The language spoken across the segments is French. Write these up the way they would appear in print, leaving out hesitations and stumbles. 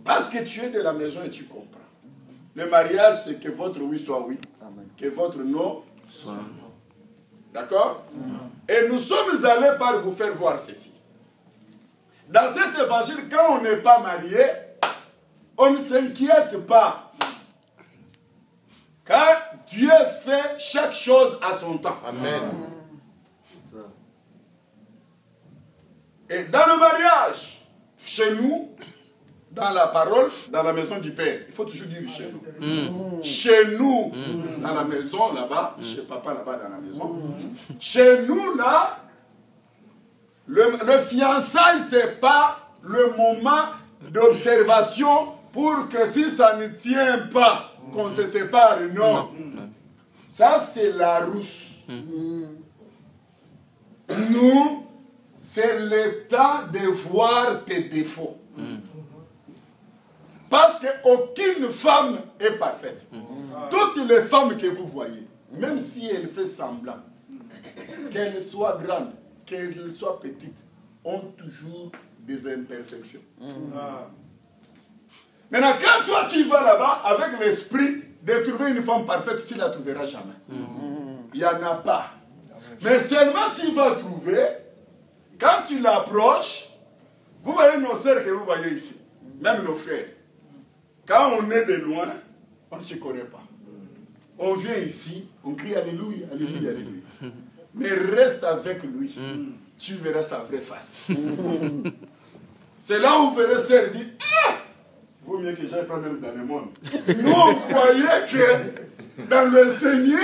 Parce que tu es de la maison et tu comprends. Le mariage, c'est que votre oui soit oui, que votre non soit non. D'accord? Et nous sommes allés par vous faire voir ceci. Dans cet évangile, quand on n'est pas marié, on ne s'inquiète pas. Car Dieu fait chaque chose à son temps. Amen. Et dans le mariage, chez nous, dans la parole, dans la maison du Père, il faut toujours dire chez nous. Chez nous, dans la maison là-bas, chez papa là-bas dans la maison, chez nous là, le fiançailles, ce n'est pas le moment d'observation pour que si ça ne tient pas, qu'on se sépare. Non. Ça, c'est la rousse. Nous, c'est le temps de voir tes défauts. Parce qu'aucune femme est parfaite. Toutes les femmes que vous voyez, même si elles font semblant, qu'elles soient grandes, qu'elles soient petites, ont toujours des imperfections. Maintenant, quand toi tu vas là-bas avec l'esprit de trouver une femme parfaite, tu ne la trouveras jamais. Il n'y en a pas. Mais seulement tu vas trouver, quand tu l'approches, vous voyez nos sœurs que vous voyez ici, même nos frères. Quand on est de loin, on ne se connaît pas. On vient ici, on crie Alléluia, Alléluia, Alléluia. Mais reste avec lui, tu verras sa vraie face. C'est là où vous verrez sœur dire, ah, il vaut mieux que j'aille prendre même dans le monde. Nous, on croyait que dans le Seigneur,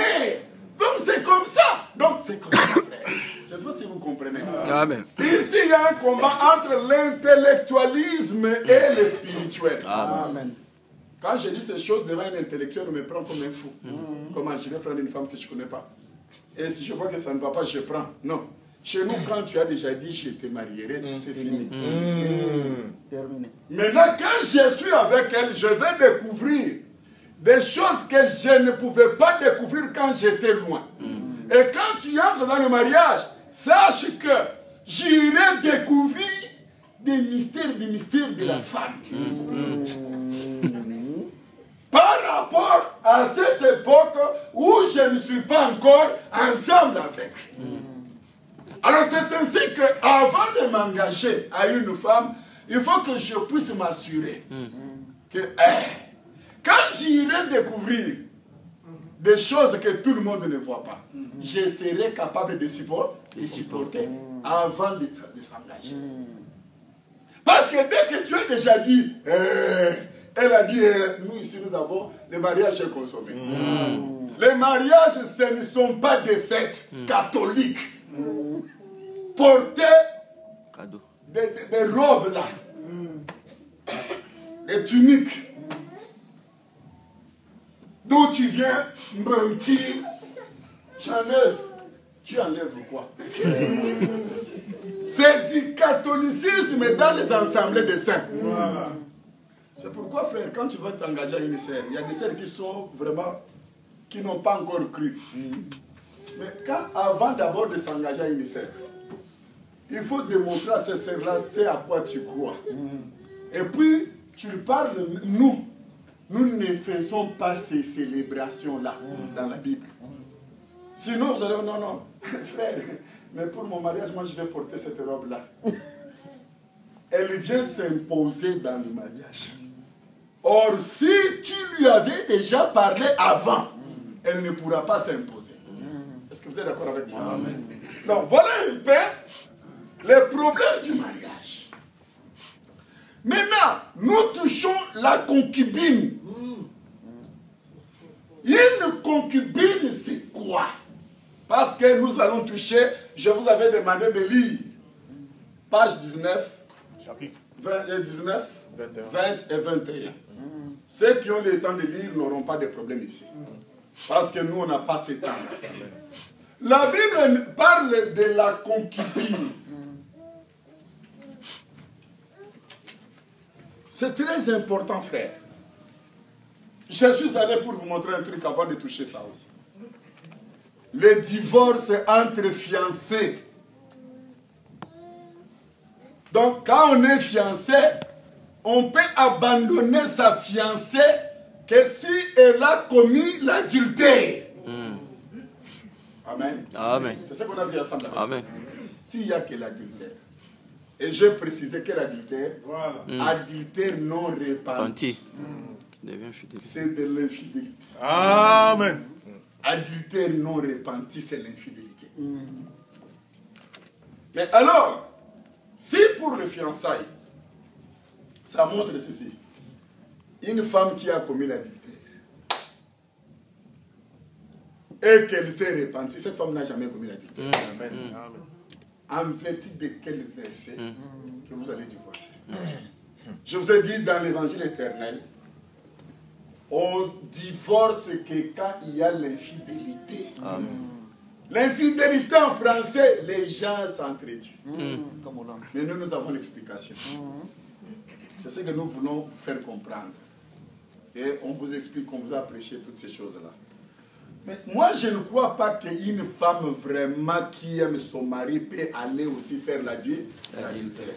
donc c'est comme ça. Donc c'est comme ça, frère. Je ne sais pas si vous comprenez. Amen. Ici, il y a un combat entre l'intellectualisme et le spirituel. Amen. Quand je dis ces choses devant un intellectuel, on me prend comme un fou. Comment je vais prendre une femme que je ne connais pas? Et si je vois que ça ne va pas, je prends. Non. Chez nous, quand tu as déjà dit je te marierai, c'est fini. Terminé. Maintenant, quand je suis avec elle, je vais découvrir des choses que je ne pouvais pas découvrir quand j'étais loin. Et quand tu entres dans le mariage, sache que j'irai découvrir des mystères de la femme. Par rapport à cette époque où je ne suis pas encore ensemble avec. Alors c'est ainsi qu'avant de m'engager à une femme, il faut que je puisse m'assurer que quand j'irai découvrir des choses que tout le monde ne voit pas, je serai capable de supporter avant de s'engager. Parce que dès que tu as déjà dit, elle a dit, nous ici nous avons le mariage consommé. Les mariages, ce ne sont pas des fêtes catholiques. Porter des robes là, des tuniques, d'où tu viens mentir, j'enlève. Tu enlèves quoi? C'est du catholicisme dans les assemblées des saints. C'est pourquoi, frère, quand tu vas t'engager à une sœur, il y a des sœurs qui sont vraiment, qui n'ont pas encore cru. Mais avant d'abord de s'engager à une sœur, il faut démontrer à ces sœurs-là c'est à quoi tu crois. Et puis, tu parles, nous ne faisons pas ces célébrations-là dans la Bible. Sinon, vous allez dire, non, frère, mais pour mon mariage, moi je vais porter cette robe-là. Elle vient s'imposer dans le mariage. Or, si tu lui avais déjà parlé avant, elle ne pourra pas s'imposer. Est-ce que vous êtes d'accord avec moi? Amen. Donc, voilà un peu les problèmes du mariage. Maintenant, nous touchons la concubine. Une concubine, c'est quoi? Parce que nous allons toucher, je vous avais demandé de lire page 19, chapitre 19, 20 et 21. Ceux qui ont le temps de lire n'auront pas de problème ici. Parce que nous, on n'a pas ce temps. La Bible parle de la concubine. C'est très important, frère. Je suis allé pour vous montrer un truc avant de toucher ça aussi. Le divorce entre fiancés. Donc, quand on est fiancé, on peut abandonner sa fiancée que si elle a commis l'adultère. Amen. Amen. C'est ce qu'on a vu ensemble. Amen. S'il n'y a que l'adultère. Et j'ai précisé que l'adultère, adultère non repenti, c'est de l'infidélité. Amen. Adultère non repenti, c'est l'infidélité. Mais alors, si pour le fiançailles, ça montre ceci. Une femme qui a commis l'adultère et qu'elle s'est repentie, cette femme n'a jamais commis l'adultère. En vertu de quel verset que vous allez divorcer? Je vous ai dit dans l'évangile éternel, on divorce que quand il y a l'infidélité. L'infidélité en français, les gens s'entretuent. Mais nous avons l'explication. C'est ce que nous voulons vous faire comprendre. Et on vous explique, on vous a prêché toutes ces choses-là. Mais moi, je ne crois pas qu'une femme vraiment qui aime son mari peut aller aussi faire l'adultère.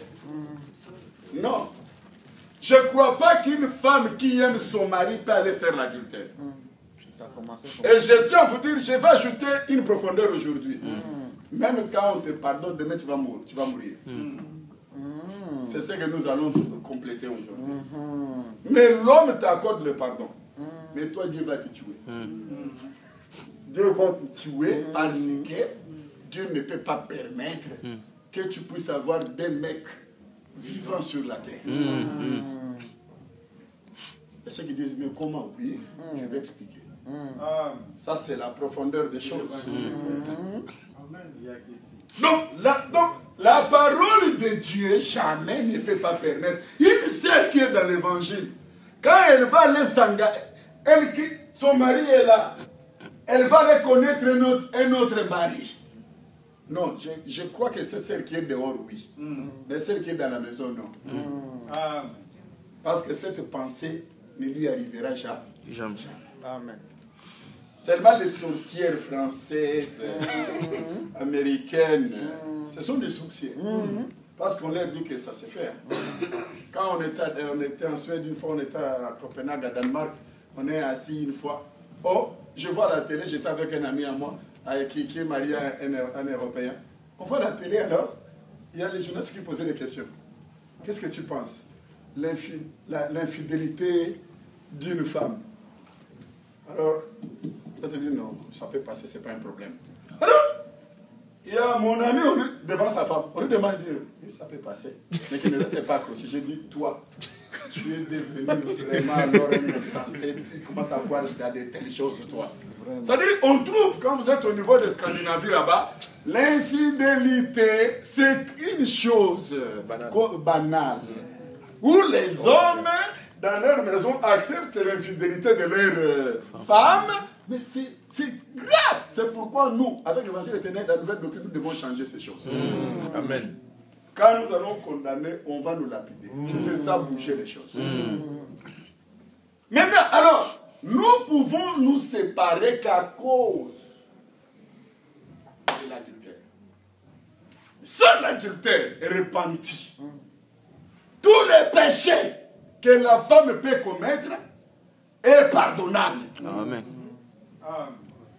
Non. Je ne crois pas qu'une femme qui aime son mari peut aller faire l'adultère. Et je tiens à vous dire, je vais ajouter une profondeur aujourd'hui. Même quand on te pardonne, demain tu vas mourir. C'est ce que nous allons compléter aujourd'hui. Mais l'homme t'accorde le pardon. Mais toi, Dieu va te tuer. Dieu va te tuer parce que Dieu ne peut pas permettre que tu puisses avoir des mecs vivants sur la terre. Et ceux qui disent, mais comment? Oui, je vais expliquer. Ça, c'est la profondeur des choses. Donc, la parole de Dieu jamais ne peut pas permettre. Une sœur qui est dans l'évangile, quand elle va aller s'engager, son mari est là, elle va aller connaître un autre mari. Non, je crois que c'est celle qui est dehors, oui. Mais celle qui est dans la maison, non. Parce que cette pensée ne lui arrivera jamais. Amen. Seulement les sorcières françaises, américaines, ce sont des sorcières. Parce qu'on leur dit que ça se fait. Quand on était en Suède une fois, on était à Copenhague, à Danemark, on est assis une fois. Oh, je vois la télé, j'étais avec un ami à moi, qui est marié à un Européen. On voit la télé alors, il y a les journalistes qui posaient des questions. Qu'est-ce que tu penses? L'infidélité d'une femme. Alors, je te dis non, ça peut passer, c'est pas un problème. Alors, il y a mon ami devant sa femme. On lui demande de dire, oui, ça peut passer. Mais qu'il ne reste pas accroché. J'ai dit, toi, tu es devenu vraiment alors un insensé. Tu commences à voir de telles choses, toi. C'est-à-dire, on trouve, quand vous êtes au niveau de Scandinavie là-bas, l'infidélité, c'est une chose banale. Où les hommes, dans leur maison, acceptent l'infidélité de leurs femmes. Mais c'est grave. C'est pourquoi nous, avec l'évangile éternel, la nouvelle doctrine, nous devons changer ces choses. Amen. Quand nous allons condamner, on va nous lapider. C'est ça, bouger les choses. Maintenant, alors, nous pouvons nous séparer qu'à cause de l'adultère. Seul l'adultère est repenti. Tous les péchés que la femme peut commettre est pardonnable. Amen.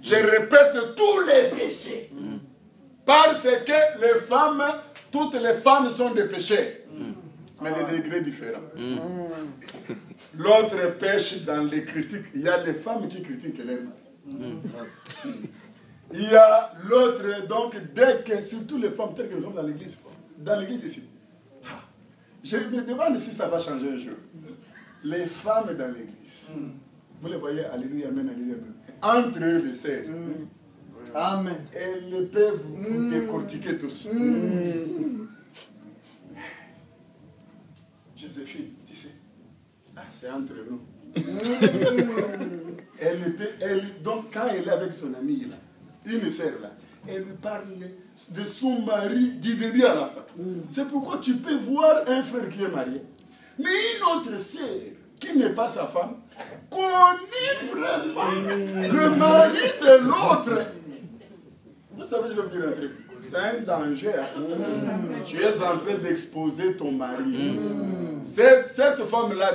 Je répète, tous les péchés. Parce que les femmes, toutes les femmes sont des péchés. Mais de degrés différents. L'autre pêche dans les critiques. Il y a les femmes qui critiquent leur mari. Il y a l'autre, donc, dès que, surtout les femmes telles qu'elles sont dans l'église ici. Je me demande si ça va changer un jour. Les femmes dans l'église, vous les voyez, alléluia, amen, alléluia, amen. Entre eux, les sœurs, Amen. elles peuvent vous décortiquer tous. Joséphine, tu sais, c'est entre nous. Donc, quand elle est avec son amie, là, une sœur, là, elle lui parle de son mari du début à la fin. C'est pourquoi tu peux voir un frère qui est marié, mais une autre sœur qui n'est pas sa femme connaît vraiment le mari de l'autre. Vous savez, je vais vous dire un truc. C'est un danger. Tu es en train d'exposer ton mari. Cette femme-là